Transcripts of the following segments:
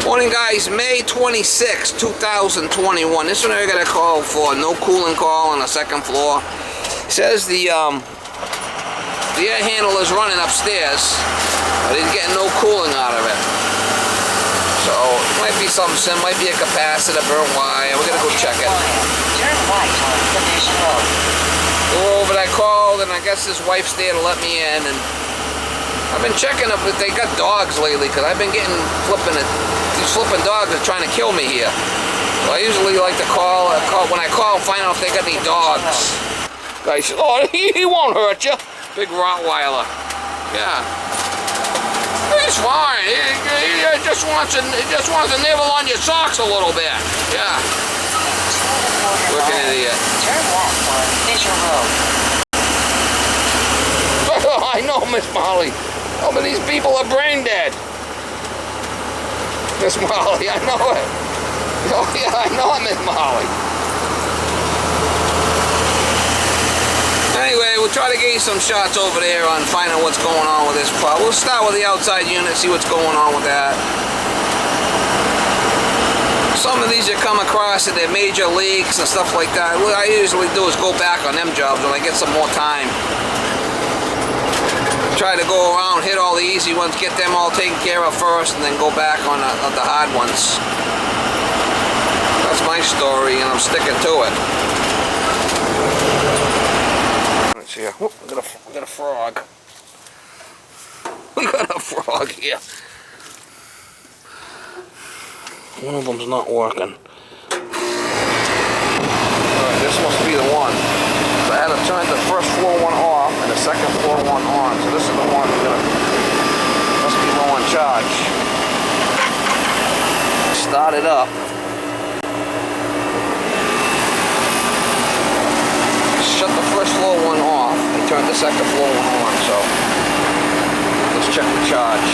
Morning guys, May 26, 2021. This one I got a call for no cooling call on the second floor. It says the air handle is running upstairs, but he's getting no cooling out of it. So it might be something simple, might be a capacitor, burnt wire. We're gonna go check it. Turn right on Finish Road. Go over that call, and I guess his wife's there to let me in, and I've been checking if they got dogs lately, because I've been getting these flipping dogs are trying to kill me here. So I usually like to call when I call, find out if they got any dogs. Guy says, oh, he won't hurt you. Big Rottweiler. Yeah. He's fine. He just wants to nibble on your socks a little bit. Yeah. Looking idiot. Turn left on Fisher Road. I know, Miss Molly. Oh, but these people are brain dead. Miss Molly, I know it. Oh, yeah, I know it, Miss Molly. Anyway, we'll try to get you some shots over there on finding what's going on with this problem. We'll start with the outside unit, see what's going on with that. Some of these you come across and they're major leaks and stuff like that. What I usually do is go back on them jobs when I get some more time. Try to go around, hit all the easy ones, get them all taken care of first, and then go back on the hard ones. That's my story, and I'm sticking to it. Let's see here. Whoop, we got a frog. We got a frog here. One of them's not working. Alright, this must be the one. So I had to turn the first floor one off and the second floor one on. So this is the one that must be low on charge. Start it up. Shut the first floor one off and turn the second floor one on. So let's check the charge.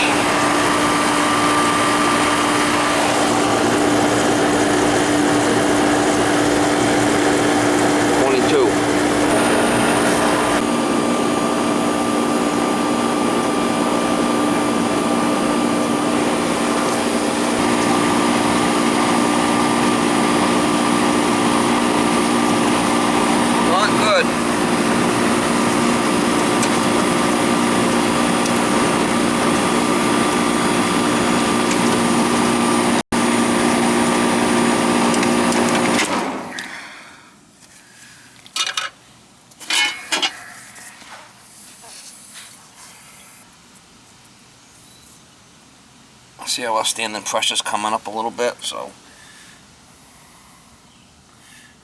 See how our standing pressure's coming up a little bit, so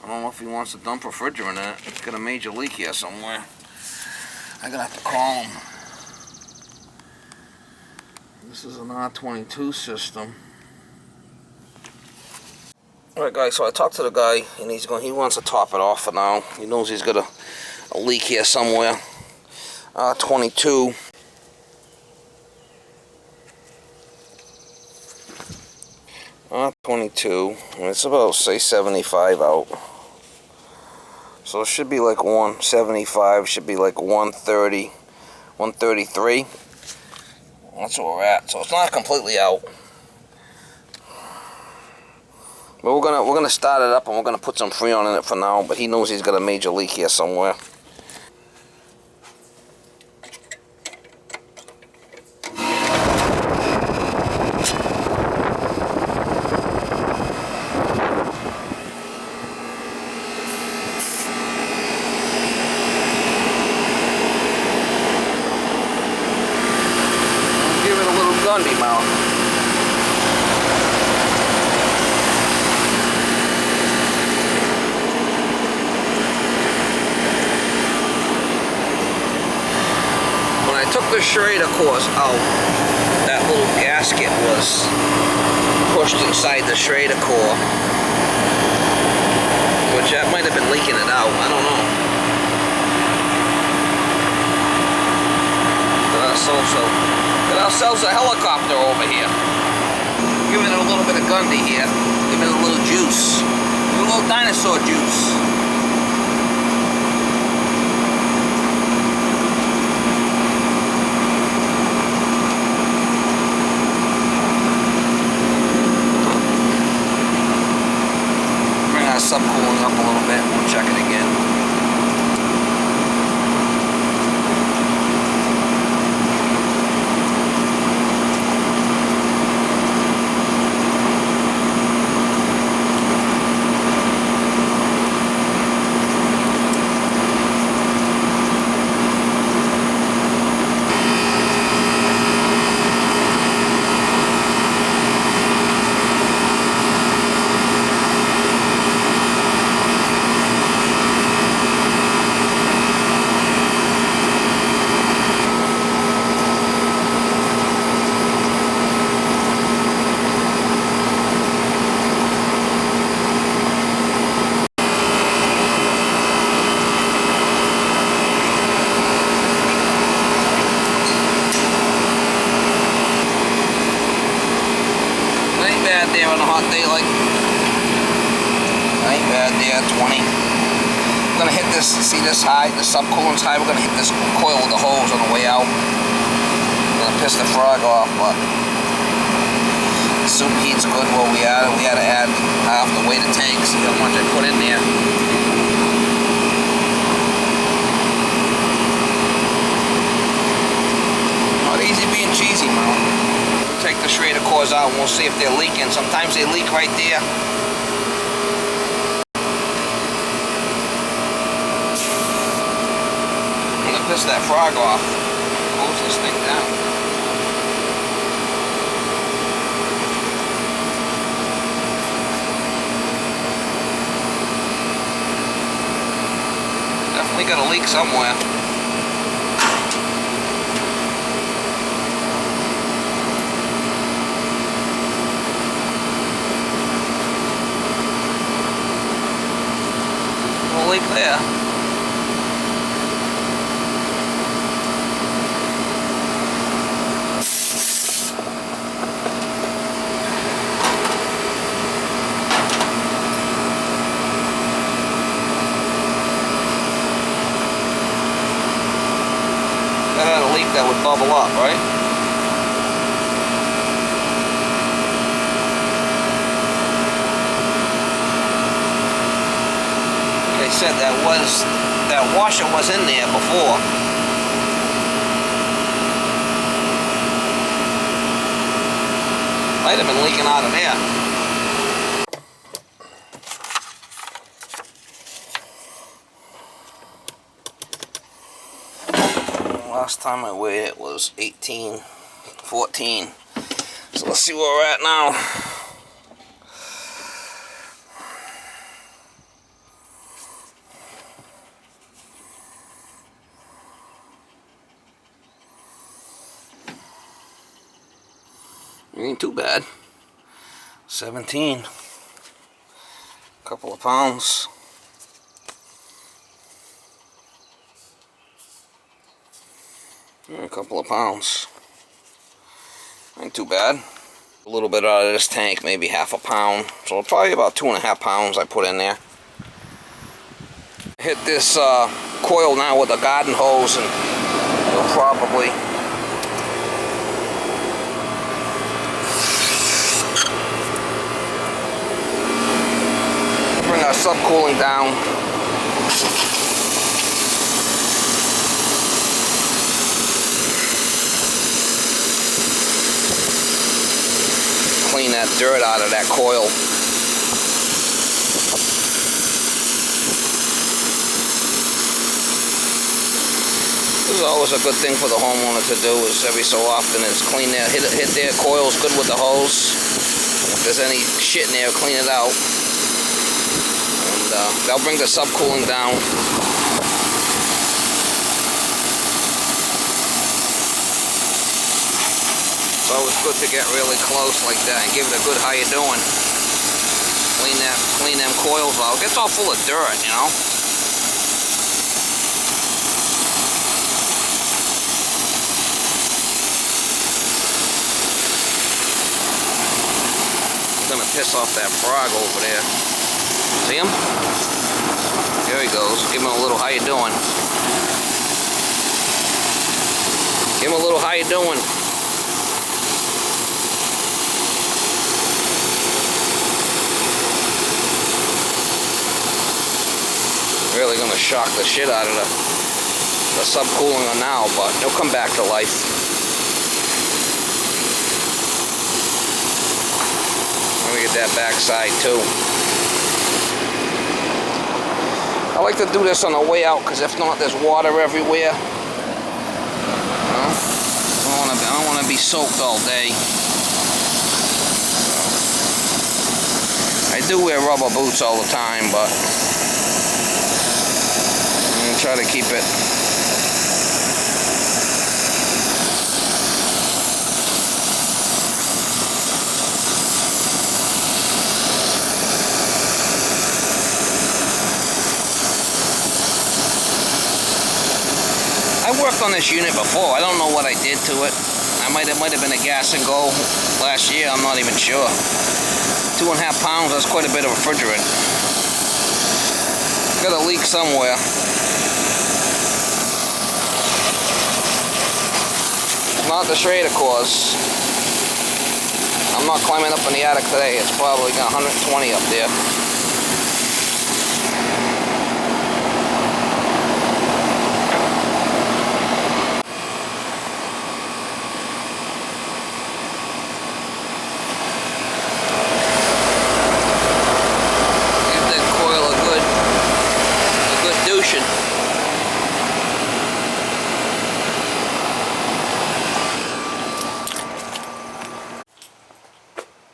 I don't know if he wants to dump refrigerant in it. It's got a major leak here somewhere. I'm gonna have to call him. This is an R22 system. Alright guys, so I talked to the guy and he wants to top it off for now. He knows he's got a leak here somewhere. R22. R22, and it's about, say, 75 out. So it should be like 175, should be like 130, 133. That's where we're at. So it's not completely out. But we're gonna start it up and we're gonna put some Freon in it for now, but he knows he's got a major leak here somewhere. Gundy mouth. When I took the Schrader course out, that little gasket was pushed inside the Schrader core, which that might have been leaking it out. I don't know. Got ourselves a helicopter over here. Giving it a little bit of Gundy here. Giving it a little juice. A little dinosaur juice. subcooling up a little bit. We'll check it again. There on a hot day, like, ain't bad there, 20. We're gonna hit this, see this high, the subcoolant's high, we're gonna hit this coil with the hose on the way out. We're gonna piss the frog off, but the superheat's good where we are. We had to add half the weight of tank, see how much I put in there. Not easy being cheesy, man. Take the Schrader cores out and we'll see if they're leaking. Sometimes they leak right there. I'm gonna piss that frog off. Hose this thing down. Definitely got a leak somewhere. Leak there. That had a leak that would bubble up, right? Said that washer was in there before. Might have been leaking out of there. Last time I weighed it was 18, 14. So let's see where we're at now. Ain't too bad. 17. Couple of pounds. A couple of pounds. Ain't too bad. A little bit out of this tank, maybe half a pound. So probably about 2.5 pounds I put in there. Hit this coil now with a garden hose and it'll probably bring our subcooling down. Clean that dirt out of that coil. This is always a good thing for the homeowner to do, is every so often is clean their, hit their coils good with the hose. If there's any shit in there, clean it out. And that'll bring the subcooling down. It's always good to get really close like that and give it a good how you doing. Clean them coils out. It gets all full of dirt, you know. I'm gonna piss off that frog over there. See him? There he goes. Give him a little how you doing. Give him a little how you doing. really gonna shock the shit out of the subcooling on now, but they'll come back to life. Let me get that back side too. I like to do this on the way out, because if not, there's water everywhere. I don't want to be soaked all day. I do wear rubber boots all the time, but I'm going to try to keep it. I worked on this unit before. I don't know what I did to it. It might have been a gas and go last year. I'm not even sure. 2.5 pounds. That's quite a bit of refrigerant. Got a leak somewhere. Not the Schrader cause. I'm not climbing up in the attic today. It's probably got 120 up there.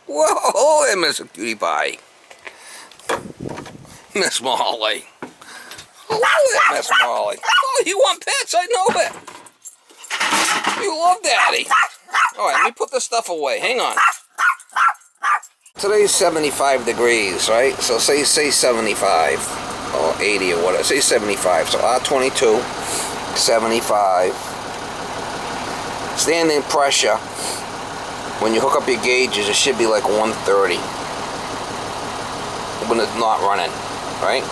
Whoa, there, Miss Cutie Pie. Miss Molly. Hello there, Miss Molly. Oh, you want pets? I know it. You love Daddy. All right, let me put this stuff away. Hang on. Today's 75 degrees, right? So say 75 or 80 or whatever. Say 75. So R22, 75. Standing pressure. When you hook up your gauges, it should be like 130 when it's not running, right?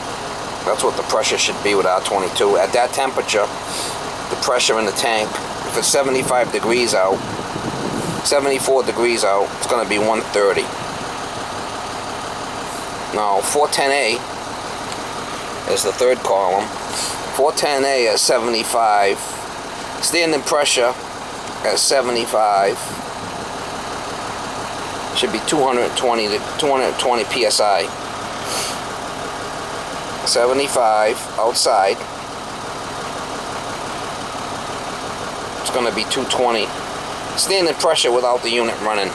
That's what the pressure should be with R22. At that temperature, the pressure in the tank, if it's 75 degrees out, 74 degrees out, it's going to be 130. Now, 410A is the third column. 410A is 75. Standing pressure at 75. Should be 220 psi. 75 outside. It's going to be 220. Standing pressure without the unit running.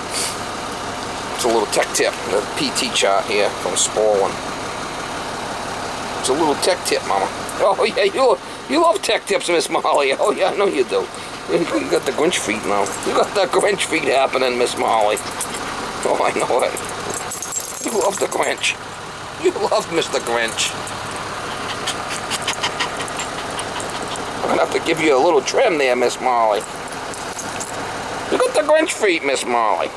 It's a little tech tip. The PT chart here from Spaulding. It's a little tech tip, Mama. Oh yeah, you love tech tips, Miss Molly. Oh yeah, I know you do. You got the Grinch feet now. You got the Grinch feet happening, Miss Molly. Oh, I know it. You love the Grinch. You love Mr. Grinch. I'm gonna have to give you a little trim there, Miss Molly. You got the Grinch feet, Miss Molly.